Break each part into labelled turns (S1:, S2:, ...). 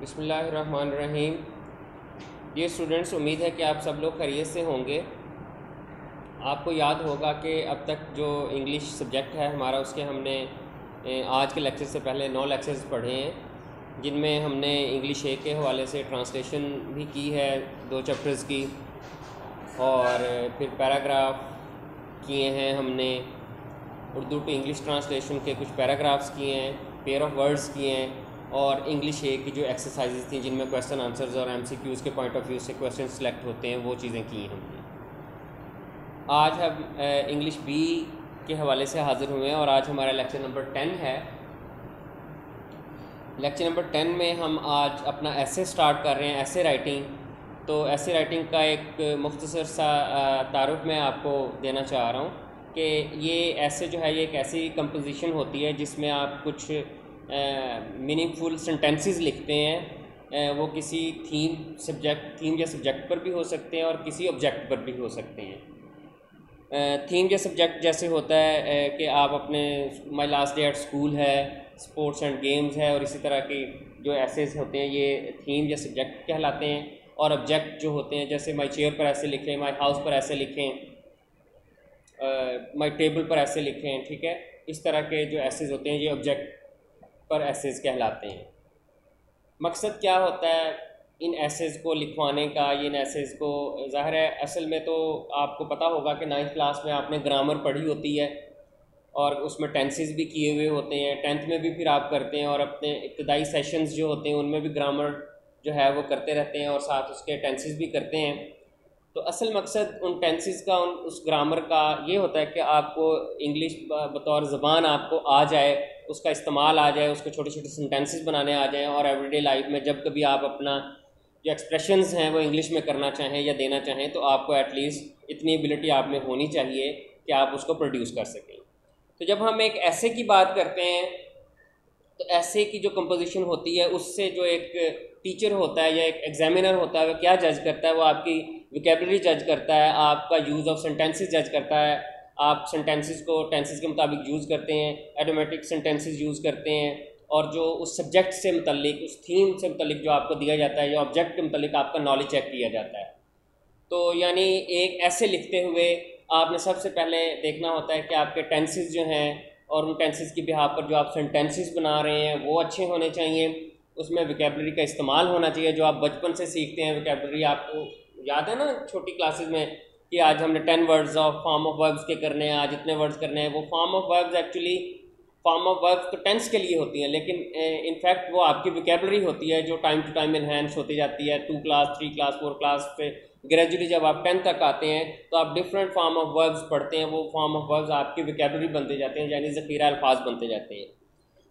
S1: बिस्मिल्लाहिर्रहमानिर्रहीम। ये स्टूडेंट्स, उम्मीद है कि आप सब लोग खैरियत से होंगे। आपको याद होगा कि अब तक जो इंग्लिश सब्जेक्ट है हमारा, उसके हमने आज के लेक्चर से पहले 9 लेक्चर्स पढ़े हैं, जिनमें हमने इंग्लिश ए के हवाले से ट्रांसलेशन भी की है 2 चैप्टर्स की, और फिर पैराग्राफ किए हैं हमने, उर्दू टू इंग्लिश ट्रांसलेशन के कुछ पैराग्राफ्स किए हैं, पेयर ऑफ वर्ड्स किए हैं, और इंग्लिश ए की जो एक्सरसाइजेज थी जिनमें क्वेश्चन आंसर्स और एमसीक्यूज़ के पॉइंट ऑफ व्यू से क्वेश्चन सेलेक्ट होते हैं, वो चीज़ें की हमने। आज हम इंग्लिश बी के हवाले से हाज़िर हुए हैं और आज हमारा लेक्चर नंबर 10 है। लेक्चर नंबर 10 में हम आज अपना ऐसे स्टार्ट कर रहे हैं, ऐसे राइटिंग। तो ऐसे राइटिंग का एक मुख्तसर सा तारुफ मैं आपको देना चाह रहा हूँ कि ये ऐसे जो है, ये एक ऐसी कंपोजिशन होती है जिसमें आप कुछ मीनिंगफुल सेंटेंसेस लिखते हैं। वो किसी थीम या सब्जेक्ट पर भी हो सकते हैं और किसी ऑब्जेक्ट पर भी हो सकते हैं। थीम या सब्जेक्ट जैसे होता है कि आप अपने माई लास्ट डे एट स्कूल है, स्पोर्ट्स एंड गेम्स है, और इसी तरह के जो एसेस होते हैं ये थीम या सब्जेक्ट कहलाते हैं। और ऑब्जेक्ट जो होते हैं, जैसे माई चेयर पर ऐसे लिखें, माई हाउस पर ऐसे लिखें, माई टेबल पर ऐसे लिखें, ठीक है। इस तरह के जो एसेस होते हैं ये ऑब्जेक्ट पर एसेस कहलाते हैं। मकसद क्या होता है इन एसेस को लिखवाने का? इन एसेस को ज़ाहिर है, असल में तो आपको पता होगा कि 9th क्लास में आपने ग्रामर पढ़ी होती है और उसमें टेंसेस भी किए हुए होते हैं। 10th में भी फिर आप करते हैं, और अपने इब्तदाई सेशंस जो होते हैं उनमें भी ग्रामर जो है वो करते रहते हैं और साथ उसके टेंसेस भी करते हैं। तो असल मकसद उन टेंसेस का, उस ग्रामर का ये होता है कि आपको इंग्लिश बतौर ज़बान आपको आ जाए, उसका इस्तेमाल आ जाए, उसको छोटे छोटे सेंटेंसेस बनाने आ जाएं, और एवरीडे लाइफ में जब कभी आप अपना जो एक्सप्रेशंस हैं वो इंग्लिश में करना चाहें या देना चाहें, तो आपको एटलीस्ट इतनी एबिलिटी आप में होनी चाहिए कि आप उसको प्रोड्यूस कर सकें। तो जब हम एक ऐसे की बात करते हैं, तो ऐसे की जो कंपोजिशन होती है उससे जो एक टीचर होता है या एक एग्जामिनर होता है वो क्या जज करता है? वो आपकी वोकैबुलरी जज करता है, आपका यूज़ ऑफ सेंटेंसेस जज करता है। आप सेंटेंसेस को टेंसेस के मुताबिक यूज़ करते हैं, ऑटोमेटिक सेंटेंसेस यूज़ करते हैं, और जो उस सब्जेक्ट से मुतल्लिक, उस थीम से मुतल्लिक जो आपको दिया जाता है या ऑब्जेक्ट के मुतल्लिक आपका नॉलेज चेक किया जाता है। तो यानी एक ऐसे लिखते हुए आपने सबसे पहले देखना होता है कि आपके टेंसेस जो हैं और उन टेंसेस की बिहाफ पर जो आप सेंटेंसेस बना रहे हैं वो अच्छे होने चाहिए। उसमें वोकैबुलरी का इस्तेमाल होना चाहिए जो आप बचपन से सीखते हैं। वोकैबुलरी आपको याद है ना छोटी क्लासेस में कि आज हमने 10 words of form of verbs के करने हैं, आज इतने वर्ड्स करने हैं। वो form of verbs actually form of verbs तो टेंस के लिए होती हैं, लेकिन इनफैक्ट वो आपकी वोकैबुलरी होती है जो टाइम टू टाइम इन्हेंस होती जाती है। 2 क्लास, 3 क्लास, 4 क्लास से ग्रेजुअली जब आप 10 तक आते हैं तो आप डिफरेंट फॉर्म ऑफ वर्ब्स पढ़ते हैं। वो फॉर्म ऑफ वर्ब्स आपकी वोकैबुलरी बनते जाते हैं, यानी ज़ख़ीरा अल्फाज बनते जाते हैं।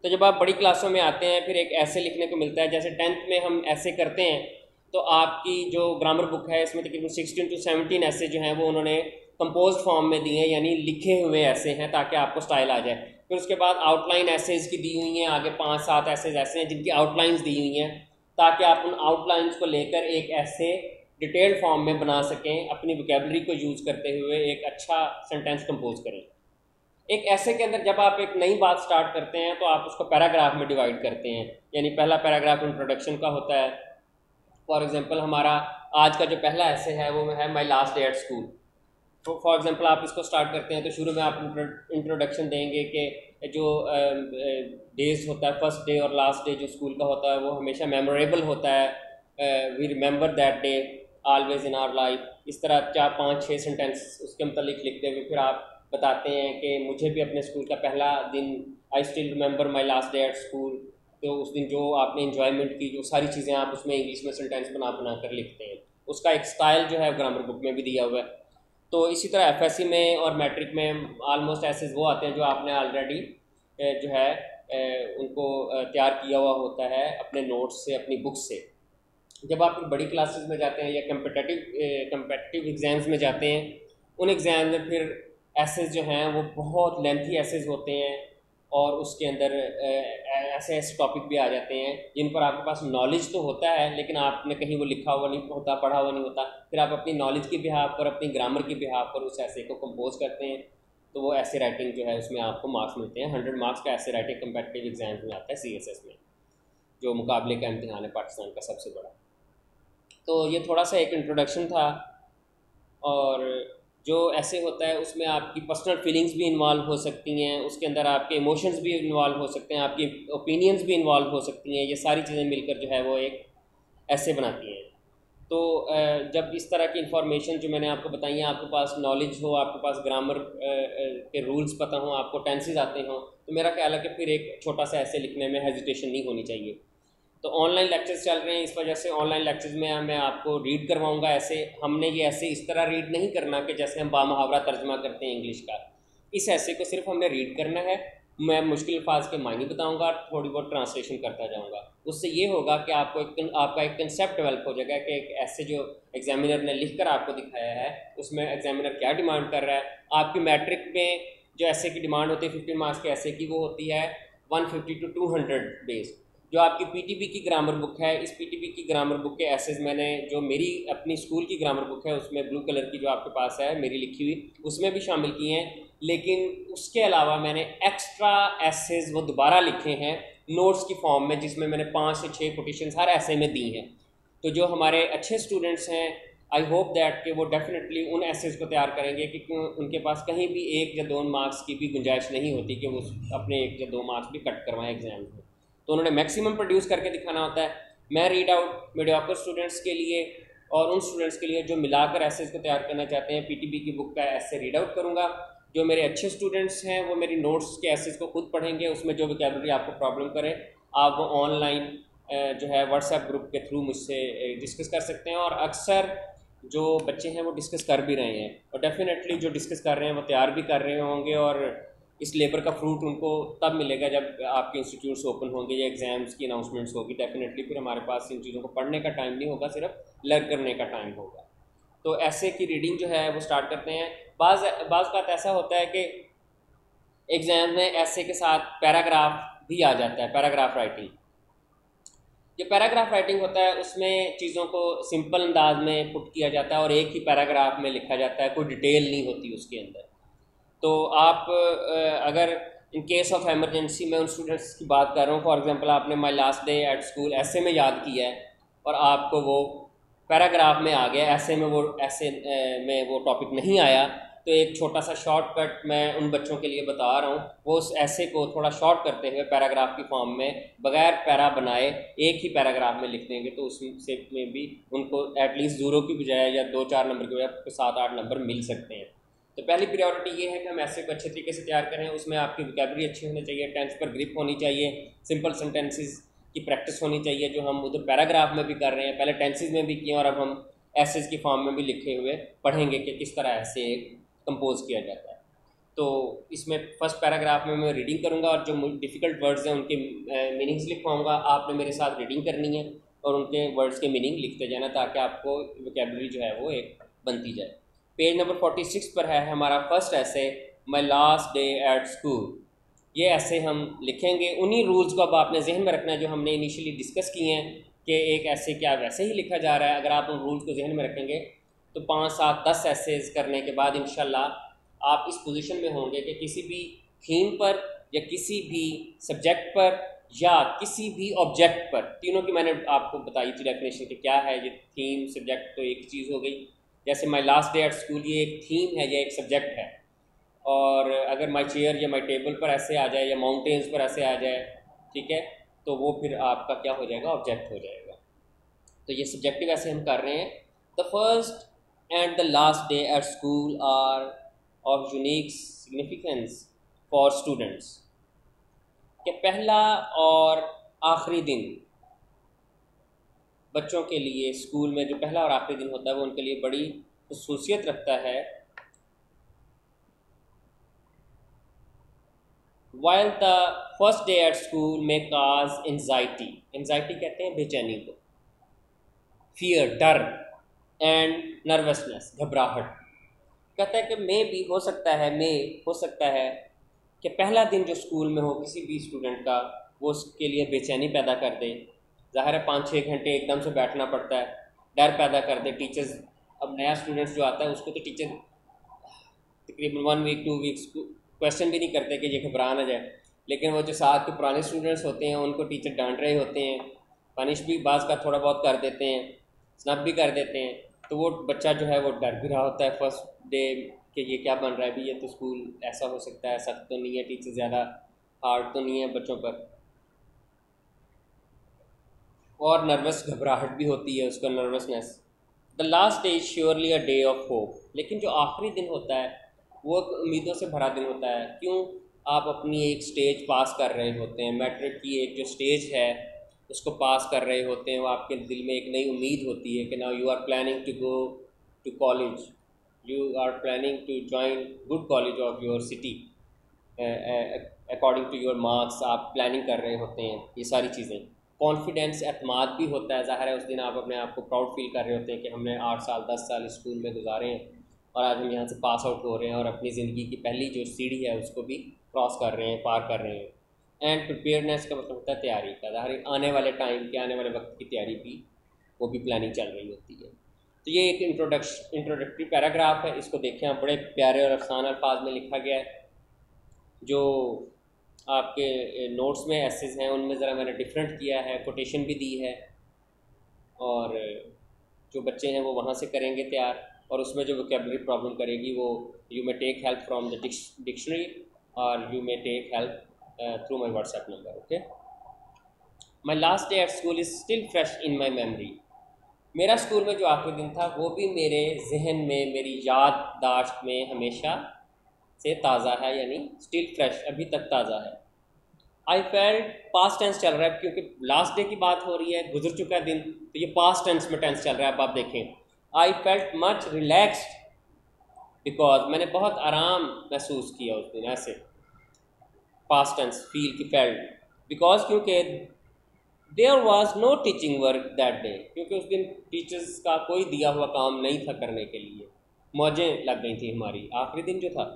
S1: तो जब आप बड़ी क्लासों में आते हैं फिर एक ऐसे लिखने को मिलता है। जैसे 10th में हम ऐसे करते हैं तो आपकी जो ग्रामर बुक है इसमें तकरीबन 16 to 17 ऐसे जो हैं वो उन्होंने कंपोज फॉर्म में दिए हैं, यानी लिखे हुए ऐसे हैं ताकि आपको स्टाइल आ जाए। फिर उसके बाद आउटलाइन ऐसेज की दी हुई हैं, आगे 5-7 ऐसेज ऐसे हैं जिनकी आउटलाइंस दी हुई हैं ताकि आप उन आउटलाइंस को लेकर एक ऐसे डिटेल्ड फॉर्म में बना सकें, अपनी वोकैबुलरी को यूज़ करते हुए एक अच्छा सेंटेंस कंपोज करें। एक ऐसे के अंदर जब आप एक नई बात स्टार्ट करते हैं तो आप उसको पैराग्राफ में डिवाइड करते हैं, यानी पहला पैराग्राफ इंट्रोडक्शन का होता है। फॉर एग्जांपल हमारा आज का जो पहला ऐसे है वो है माई लास्ट डे एट स्कूल। तो फॉर एग्जांपल आप इसको स्टार्ट करते हैं तो शुरू में आप इंट्रोडक्शन देंगे कि जो डेज होता है, फर्स्ट डे और लास्ट डे जो स्कूल का होता है वो हमेशा मेमोरेबल होता है। We remember that day always in our life. इस तरह 4-5-6 सेंटेंस उसके मतलब लिखते हुए फिर आप बताते हैं कि मुझे भी अपने स्कूल का पहला दिन, I still remember my last day at school. तो उस दिन जो आपने इंजॉयमेंट की, जो सारी चीज़ें आप उसमें इंग्लिश में सेंटेंस बना बना कर लिखते हैं। उसका एक स्टाइल जो है ग्रामर बुक में भी दिया हुआ है। तो इसी तरह एफएससी में और मैट्रिक में ऑलमोस्ट ऐसे वो आते हैं जो आपने ऑलरेडी जो है उनको तैयार किया हुआ होता है अपने नोट्स से, अपनी बुक से। जब आप बड़ी क्लासेस में जाते हैं या कम्पिटिटिव एग्ज़ाम्स में जाते हैं, उन एग्ज़ाम में फिर एसेज जो हैं वो बहुत लेंथी एसेज होते हैं और उसके अंदर ऐसे ऐसे टॉपिक भी आ जाते हैं जिन पर आपके पास नॉलेज तो होता है लेकिन आपने कहीं वो लिखा हुआ नहीं होता, पढ़ा हुआ नहीं होता। फिर आप अपनी नॉलेज की बिहाफ पर, अपनी ग्रामर की बिहाफ पर उस ऐसे को कंपोज करते हैं, तो वो ऐसे राइटिंग जो है उसमें आपको मार्क्स मिलते हैं। 100 मार्क्स का ऐसे राइटिंग कम्पिटिटिव एग्जाम्स में आता है CSS में। जो मुकाबले का इम्तिहान है पाकिस्तान का सबसे बड़ा। तो ये थोड़ा सा एक इंट्रोडक्शन था। और जो ऐसे होता है उसमें आपकी पर्सनल फीलिंग्स भी इन्वॉल्व हो सकती हैं, उसके अंदर आपके इमोशंस भी इन्वॉल्व हो सकते हैं, आपकी ओपिनियंस भी इन्वॉल्व हो सकती हैं। ये सारी चीज़ें मिलकर जो है वो एक ऐसे बनाती हैं। तो जब इस तरह की इंफॉर्मेशन जो मैंने आपको बताई है, आपके पास नॉलेज हो, आपके पास ग्रामर के रूल्स पता हो, आपको टेंसेस आते हों, तो मेरा ख्याल है कि फिर एक छोटा सा ऐसे लिखने में हेजिटेशन नहीं होनी चाहिए। तो ऑनलाइन लेक्चर्स चल रहे हैं, इस वजह से ऑनलाइन लेक्चर्स में मैं आपको रीड करवाऊंगा। ऐसे हमने ये ऐसे इस तरह रीड नहीं करना कि जैसे हम बामुहावरा तर्जमा करते हैं इंग्लिश का। इस ऐसे को सिर्फ हमने रीड करना है। मैं मुश्किल अल्फाज के मायने बताऊंगा, थोड़ी बहुत ट्रांसलेशन करता जाऊंगा। उससे ये होगा कि आपका एक कंसेप्ट डेवलप हो जाएगा कि एक ऐसे जो एग्जामिनर ने लिख कर आपको दिखाया है उसमें एग्जामिनर क्या डिमांड कर रहा है। आपकी मैट्रिक में जो ऐसे की डिमांड होती है 15 मार्क्स के ऐसे की, वो होती है 150 to 200 बेस। जो आपकी पीटीबी की ग्रामर बुक है, इस पीटीबी की ग्रामर बुक के एसेज मैंने जो मेरी अपनी स्कूल की ग्रामर बुक है उसमें ब्लू कलर की जो आपके पास है मेरी लिखी हुई, उसमें भी शामिल किए हैं। लेकिन उसके अलावा मैंने एक्स्ट्रा एसेज वो दोबारा लिखे हैं नोट्स की फॉर्म में, जिसमें मैंने 5 से 6 कोटेशंस हर ऐसे में दी हैं। तो जो हमारे अच्छे स्टूडेंट्स हैं, आई होप दैट कि वो डेफिनेटली उन एसेज को तैयार करेंगे क्योंकि उनके पास कहीं भी 1 या 2 मार्क्स की भी गुंजाइश नहीं होती कि वो अपने 1 या 2 मार्क्स भी कट करवाएं एग्जाम में। तो उन्होंने मैक्सिमम प्रोड्यूस करके दिखाना होता है। मैं रीड आउट मीडियोकर स्टूडेंट्स के लिए और उन स्टूडेंट्स के लिए जो मिलाकर एसेज को तैयार करना चाहते हैं, पीटीबी की बुक का ऐसे रीड आउट करूँगा। जो मेरे अच्छे स्टूडेंट्स हैं वो मेरी नोट्स के एसेज को खुद पढ़ेंगे, उसमें जो वोकैबुलरी आपको प्रॉब्लम करे आप वो ऑनलाइन जो है व्हाट्सएप ग्रुप के थ्रू मुझसे डिस्कस कर सकते हैं। और अक्सर जो बच्चे हैं वो डिस्कस कर भी रहे हैं, और डेफिनेटली जो डिस्कस कर रहे हैं वो तैयार भी कर रहे होंगे, और इस लेबर का फ्रूट उनको तब मिलेगा जब आपके इंस्टीट्यूट्स ओपन होंगे या एग्ज़ाम्स की अनाउंसमेंट्स होगी। डेफिनेटली फिर हमारे पास इन चीज़ों को पढ़ने का टाइम नहीं होगा, सिर्फ लर्न करने का टाइम होगा। तो ऐसे की रीडिंग जो है वो स्टार्ट करते हैं। बाज़ बात ऐसा होता है कि एग्ज़ाम में ऐसे के साथ पैराग्राफ भी आ जाता है, पैराग्राफ राइटिंग। जो पैराग्राफ राइटिंग होता है उसमें चीज़ों को सिंपल अंदाज में पुट किया जाता है और एक ही पैराग्राफ में लिखा जाता है, कोई डिटेल नहीं होती उसके अंदर। तो आप अगर इन केस ऑफ एमरजेंसी मैं उन स्टूडेंट्स की बात कर रहा हूँ, फॉर एग्जांपल आपने my last day at school ऐसे में याद किया है और आपको वो पैराग्राफ में आ गया, ऐसे में वो टॉपिक नहीं आया, तो एक छोटा सा शॉर्टकट मैं उन बच्चों के लिए बता रहा हूँ। वो उस ऐसे को थोड़ा शॉर्ट करते हुए पैराग्राफ की फॉर्म में बगैर पैरा बनाए एक ही पैराग्राफ में लिख देंगे, तो उससे में भी उनको एटलीस्ट 0 की बजाय या 2-4 नंबर की बजाय 7-8 नंबर मिल सकते हैं। तो पहली प्रायोरिटी ये है कि हम ऐसे को अच्छे तरीके से तैयार करें। उसमें आपकी वोकैबुलरी अच्छी होनी चाहिए, टेंस पर ग्रिप होनी चाहिए, सिंपल सेंटेंसेस की प्रैक्टिस होनी चाहिए जो हम उधर पैराग्राफ में भी कर रहे हैं, पहले टेंसेस में भी किए और अब हम एसेज की फॉर्म में भी लिखे हुए पढ़ेंगे कि किस तरह ऐसे कंपोज किया जाता है। तो इसमें फर्स्ट पैराग्राफ में मैं रीडिंग करूँगा और जो डिफ़िकल्ट वर्ड्स हैं उनके मीनिंग्स लिखवाऊँगा। आपने मेरे साथ रीडिंग करनी है और उनके वर्ड्स के मीनिंग लिखते जाना ताकि आपको वोकैबुलरी जो है वो एक बनती जाए। पेज नंबर 46 पर है हमारा फर्स्ट ऐसे, my last day at school. ये ऐसे हम लिखेंगे। उन्हीं रूल्स को अब आपने जहन में रखना है जो हमने इनिशियली डिस्कस किए हैं कि एक ऐसे क्या वैसे ही लिखा जा रहा है। अगर आप उन रूल्स को जहन में रखेंगे तो 5, 7, 10 ऐसेज करने के बाद इंशाल्लाह आप इस पोजीशन में होंगे कि किसी भी थीम पर या किसी भी सब्जेक्ट पर या किसी भी ऑब्जेक्ट पर, तीनों की मैंने आपको बताई थी डेफिनेशन कि क्या है। ये थीम सब्जेक्ट तो एक चीज़ हो गई, जैसे my last day at school ये एक थीम है, ये एक सब्जेक्ट है। और अगर माय चेयर या माय टेबल पर ऐसे आ जाए या माउंटेन्स पर ऐसे आ जाए, ठीक है, तो वो फिर आपका क्या हो जाएगा, ऑब्जेक्ट हो जाएगा। तो ये सब्जेक्टिव ऐसे हम कर रहे हैं। The first and the last day at school are of unique significance for students. कि पहला और आखिरी दिन बच्चों के लिए स्कूल में जो पहला और आखिरी दिन होता है वो उनके लिए बड़ी खसूसियत रखता है। While the first day at school में काज एंजाइटी, एंजाइटी कहते हैं बेचैनी को, फियर डर, एंड नर्वसनेस घबराहट। कहता है कि मे भी हो सकता है कि पहला दिन जो स्कूल में हो किसी भी स्टूडेंट का वो उसके लिए बेचैनी पैदा कर दे। ज़ाहिर है 5-6 घंटे एकदम से बैठना पड़ता है, डर पैदा कर दे। टीचर्स, अब नया स्टूडेंट्स जो आता है उसको तो टीचर तकरीबन 1 वीक 2 वीक्स क्वेश्चन भी नहीं करते कि ये घबरा ना जाए, लेकिन वो जो साथ के पुराने स्टूडेंट्स होते हैं उनको टीचर डांट रहे होते हैं, पनिश भी बाज़ का थोड़ा बहुत कर देते हैं, स्नब भी कर देते हैं, तो वो बच्चा जो है वो डर भी रहा होता है फर्स्ट डे कि ये क्या बन रहा है भी, ये तो स्कूल ऐसा हो सकता है, सख्त तो नहीं है, टीचर ज़्यादा हार्ड तो नहीं है बच्चों पर, और नर्वस घबराहट भी होती है उसका, nervousness. The last day is surely a day of hope, लेकिन जो आखिरी दिन होता है वो उम्मीदों से भरा दिन होता है। क्यों? आप अपनी एक स्टेज पास कर रहे होते हैं, मैट्रिक की एक जो स्टेज है उसको पास कर रहे होते हैं, वो आपके दिल में एक नई उम्मीद होती है कि now you are planning to go to college, you are planning to join good college of your city according to your marks, आप प्लानिंग कर रहे होते हैं ये सारी चीज़ें। कॉन्फिडेंस, एतमाद भी होता है, ज़ाहिर है उस दिन आप अपने आप को प्राउड फील कर रहे होते हैं कि हमने 8 साल 10 साल स्कूल में गुजारे हैं और आज हम यहाँ से पास आउट हो रहे हैं और अपनी ज़िंदगी की पहली जो सीढ़ी है उसको भी क्रॉस कर रहे हैं, पार कर रहे हैं। एंड प्रिपेयरनेस का मतलब होता है तैयारी का, ज़ाहिर आने वाले टाइम के, आने वाले वक्त की तैयारी भी, वो भी प्लानिंग चल रही होती है। तो ये एक इंट्रोडक्टरी पैराग्राफ है, इसको देखें आप, बड़े प्यारे और आसान अल्फाज में लिखा गया है। जो आपके नोट्स में एसेस हैं उनमें ज़रा मैंने डिफरेंट किया है, कोटेशन भी दी है, और जो बच्चे हैं वो वहाँ से करेंगे तैयार, और उसमें जो वोकेबलरी प्रॉब्लम करेगी वो you may take help from the dictionary और you may take help through my WhatsApp number. Okay. My last day at school is still fresh in my memory, मेरा स्कूल में जो आखिरी दिन था वो भी मेरे जहन में, मेरी याददाश्त में हमेशा से ताज़ा है, यानी स्टिल फ्रेश, अभी तक ताज़ा है। आई फेल्ट, पास्ट टेंस चल रहा है क्योंकि लास्ट डे की बात हो रही है, गुजर चुका है दिन, तो ये पास्ट टेंस में टेंस चल रहा है। अब आप देखें, I felt much relaxed because, मैंने बहुत आराम महसूस किया उस दिन, ऐसे पास्ट टेंस फील की फेल्ट, बिकॉज क्योंकि there was no teaching work that day, क्योंकि उस दिन टीचर्स का कोई दिया हुआ काम नहीं था करने के लिए, मौजें लग गई थी हमारी, आखिरी दिन जो था।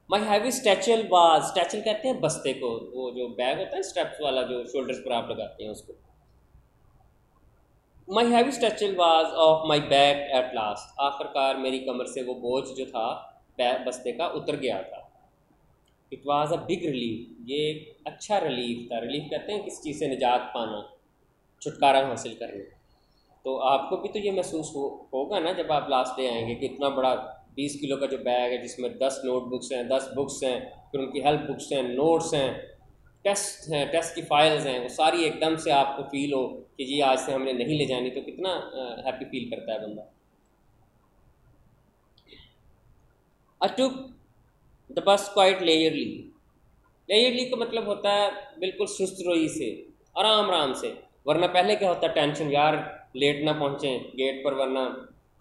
S1: माई हैवी स्टैचल वाज, स्टैचल कहते हैं बस्ते को, वो जो बैग होता है स्टेप्स वाला जो शोल्डर्स पर आप लगाते हैं उसको। My heavy satchel was off my bag at last, आखिरकार मेरी कमर से वो बोझ जो था बैग बस्ते का उतर गया था। It was a big relief, ये एक अच्छा रिलीफ था। रिलीफ कहते हैं किसी चीज़ से निजात पाना, छुटकारा हासिल करना। तो आपको भी तो ये महसूस होगा ना जब आप लास्ट डे आएंगे कि इतना बड़ा 20 किलो का जो बैग है जिसमें 10 नोटबुक्स हैं, 10 बुक्स हैं, फिर उनकी हेल्प बुक्स हैं, नोट्स हैं, टेस्ट हैं, टेस्ट की फाइल्स हैं, वो सारी एकदम से आपको फील हो कि जी आज से हमने नहीं ले जानी, तो कितना हैप्पी फील करता है बंदा। आई टुक द बस क्वाइट लेयरली, लेयरली का मतलब होता है बिल्कुल सुस्त रोई से, आराम आराम से, वरना पहले क्या होता है टेंशन, यार लेट ना पहुँचें गेट पर, वरना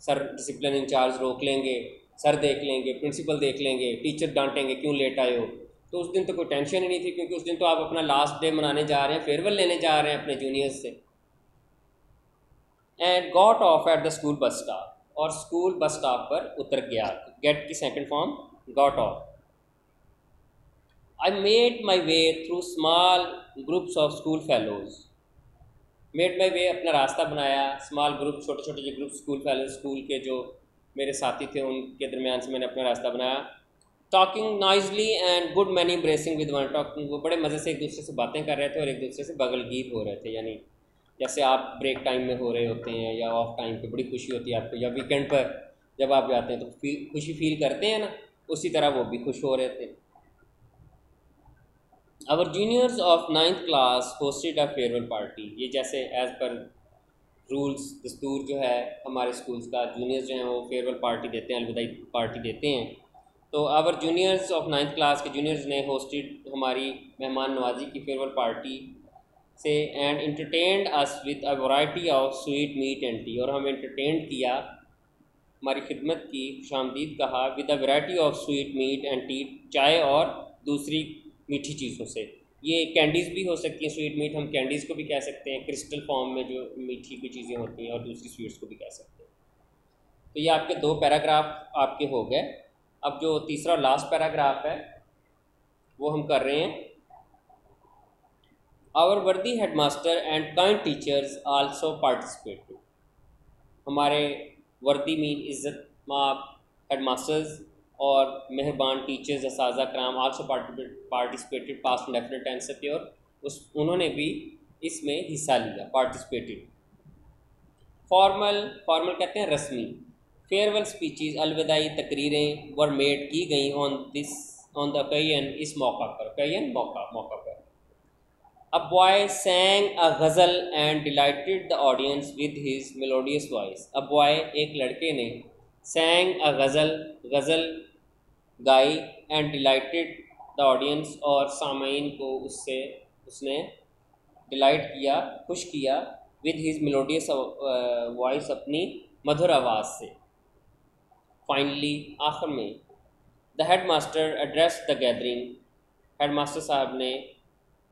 S1: सर डिसिप्लिन इंचार्ज रोक लेंगे, सर देख लेंगे, प्रिंसिपल देख लेंगे, टीचर डांटेंगे क्यों लेट आए हो। तो उस दिन तो कोई टेंशन ही नहीं थी क्योंकि उस दिन तो आप अपना लास्ट डे मनाने जा रहे हैं, फेयरवेल लेने जा रहे हैं अपने जूनियर्स से। And got off at the school bus stop, और स्कूल बस स्टॉप पर उतर गया, गेट की second form got off. I made my way through small groups of school fellows. Made my way अपना रास्ता बनाया, स्मॉल ग्रुप, छोटे छोटे जो ग्रुप स्कूल फेलोज, स्कूल के जो मेरे साथी थे उनके दरमियान से मैंने अपना रास्ता बनाया। Talking Noisli and good many bracing with one, talking, वो बड़े मज़े से एक दूसरे से बातें कर रहे थे और एक दूसरे से बगलगीर हो रहे थे, यानी जैसे आप ब्रेक टाइम में हो रहे होते हैं या ऑफ टाइम पे बड़ी खुशी होती है आपको, या वीकेंड पर जब आप जाते हैं तो खुशी फील करते हैं ना, उसी तरह वो भी खुश हो रहे थे। Our juniors of 9th class hosted a farewell party, ये जैसे एज़ पर रूल्स दस्तूर जो है हमारे स्कूल्स का, जूनियर्स जो हैं वो फेयरवेल पार्टी देते हैं, अलविदाई पार्टी देते हैं। तो our juniors of 9th class के जूनियर्स ने होस्टेड हमारी मेहमान नवाजी की फेयरवेल पार्टी से, and entertained us with a variety of sweet meat and tea, और हमें इंटरटेन किया, हमारी खिदमत की, खुशामदीद कहा, with a variety of sweet meat and tea, चाय और दूसरी मीठी चीज़ों से। ये कैंडीज़ भी हो सकती हैं, स्वीट मीट हम कैंडीज़ को भी कह सकते हैं, क्रिस्टल फॉर्म में जो मीठी की चीज़ें होती हैं, और दूसरी स्वीट्स को भी कह सकते हैं। तो ये आपके 2 पैराग्राफ आपके हो गए। अब जो तीसरा और लास्ट पैराग्राफ है वो हम कर रहे हैं। आवर वर्दी headmaster and kind teachers also participated, हमारे वर्दी मीन इज़्ज़त माप हेडमास्टर्स और मेहरबान टीचर्स असाजा कराम also participated past definite tense pure, उस उन्होंने भी इसमें हिस्सा लिया, पार्टिसिपेटेड। फॉर्मल, फॉर्मल कहते हैं रस्मी। फेयरवेल स्पीचेस, अलविदाई तकरीरें वर मेड की गई ऑन द ओकेजन, इस मौका पर, ओकेजन मौका पर। A boy sang a ghazal and delighted the audience with his melodious voice. A boy, एक लड़के ने, sang a ghazal, ghazal गाई, and delighted the audience, और सामईन को उसने डिलाइट किया, खुश किया, with his melodious voice, अपनी मधुर आवाज़ से। Finally, आखिर में, the headmaster addressed the gathering, headmaster साहब ने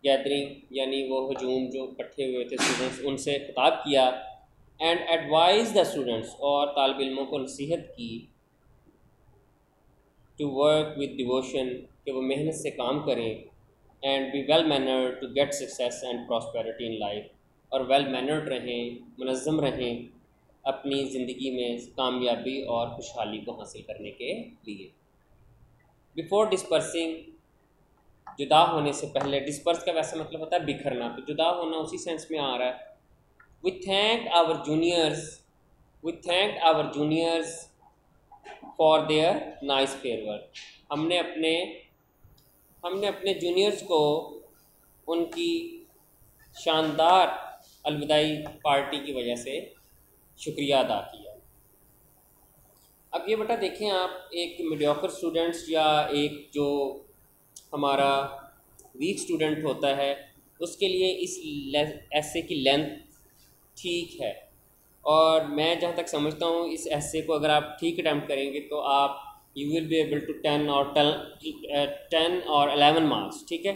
S1: गैदरिंग यानी वो हजूम जो इकट्ठे हुए थे स्टूडेंट्स, उनसे खिताब किया। एंड एडवाइज द स्टूडेंट्स, और तालिब इल्मों को नसीहत की, टू वर्क विद डिवोशन, कि वो मेहनत से काम करें, and be well mannered to get success and prosperity in life, और वेल मैनर्ड रहें, मुनज़्ज़म रहें अपनी ज़िंदगी में कामयाबी और खुशहाली को हासिल करने के लिए। बिफोर डिस्पर्सिंग, जुदा होने से पहले, डिस्पर्स का वैसा मतलब होता है बिखरना, तो जुदा होना उसी सेंस में आ रहा है। We thank our juniors for their nice farewell, हमने अपने जूनियर्स को उनकी शानदार अलविदाई पार्टी की वजह से शुक्रिया अदा किया। अब ये बेटा देखें आप, एक मीडियोकर स्टूडेंट्स या एक जो हमारा वीक स्टूडेंट होता है, उसके लिए इस एसे की लेंथ ठीक है, और मैं जहाँ तक समझता हूँ इस एसे को अगर आप ठीक अटैम्प्ट करेंगे तो आप you will be able to 10 और 11 मार्क्स, ठीक है।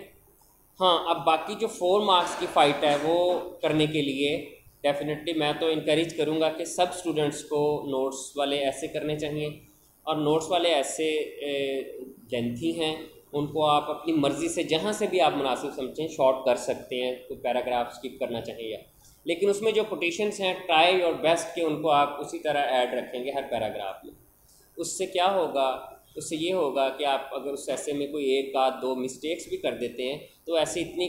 S1: हाँ, अब बाकी जो 4 मार्क्स की फ़ाइट है वो करने के लिए डेफिनेटली मैं तो इनकरेज करूँगा कि सब स्टूडेंट्स को नोट्स वाले ऐसे करने चाहिए, और नोट्स वाले ऐसे लेंथी हैं, उनको आप अपनी मर्ज़ी से जहाँ से भी आप मुनासिब समझें शॉर्ट कर सकते हैं, तो पैराग्राफ स्किप करना चाहिए, लेकिन उसमें जो कोटेशंस हैं ट्राई योर बेस्ट कि उनको आप उसी तरह ऐड रखेंगे हर पैराग्राफ में। उससे क्या होगा, उससे ये होगा कि आप अगर उस ऐसे में कोई 1 आध 2 मिस्टेक्स भी कर देते हैं तो ऐसे इतनी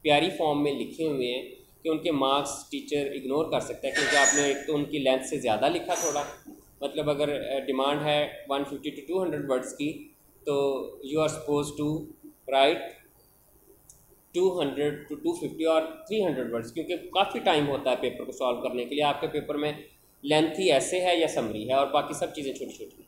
S1: प्यारी फॉर्म में लिखे हुए हैं कि उनके मार्क्स टीचर इग्नोर कर सकता है, क्योंकि आपने एक तो उनकी लेंथ से ज़्यादा लिखा थोड़ा, मतलब अगर डिमांड है 150 to 200 वर्ड्स की, तो you are suppose to write 200 to 250 और 300 वर्ड्स, क्योंकि काफ़ी टाइम होता है पेपर को सॉल्व करने के लिए। आपके पेपर में लेंथ ही ऐसे है या समरी है और बाकी सब चीज़ें छोटी छोटी,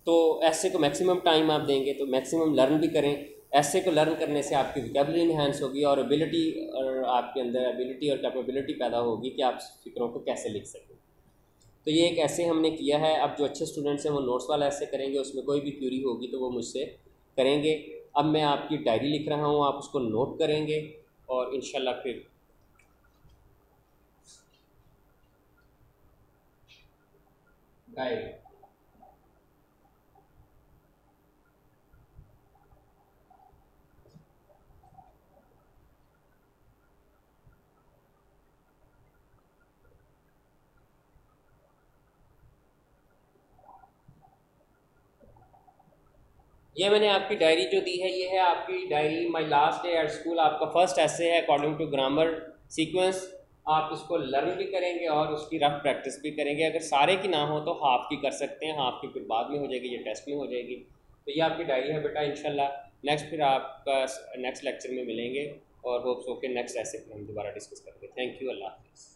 S1: तो ऐसे को मैक्सिमम टाइम आप देंगे तो मैक्सिमम लर्न भी करें। ऐसे को लर्न करने से आपकी वोकैबुलरी इन्हांस होगी और एबिलिटी, और आपके अंदर एबिलिटी और कैपेबिलिटी पैदा होगी कि आप फिक्रों को कैसे लिख सकें। तो ये एक ऐसे हमने किया है। अब जो अच्छे स्टूडेंट्स हैं वो नोट्स वाला ऐसे करेंगे, उसमें कोई भी क्यूरी होगी तो वो मुझसे करेंगे। अब मैं आपकी डायरी लिख रहा हूँ, आप उसको नोट करेंगे और इंशाल्लाह फिर डायरी। ये मैंने आपकी डायरी जो दी है, ये है आपकी diary my last day at school. आपका फर्स्ट ऐसे है अकॉर्डिंग टू ग्रामर सीक्वेंस। आप इसको लर्न भी करेंगे और उसकी रफ प्रैक्टिस भी करेंगे। अगर सारे की ना हो तो हाफ की कर सकते हैं, हाफ की फिर बाद में हो जाएगी, ये टेस्ट में हो जाएगी। तो ये आपकी डायरी है बेटा। इंशाल्लाह नेक्स्ट फिर आपका नेक्स्ट लेक्चर में मिलेंगे और होप्स हो के नेक्स्ट ऐसे फिर हम दोबारा डिस्कस करेंगे। थैंक यू, अल्लाह हाफ़िज़।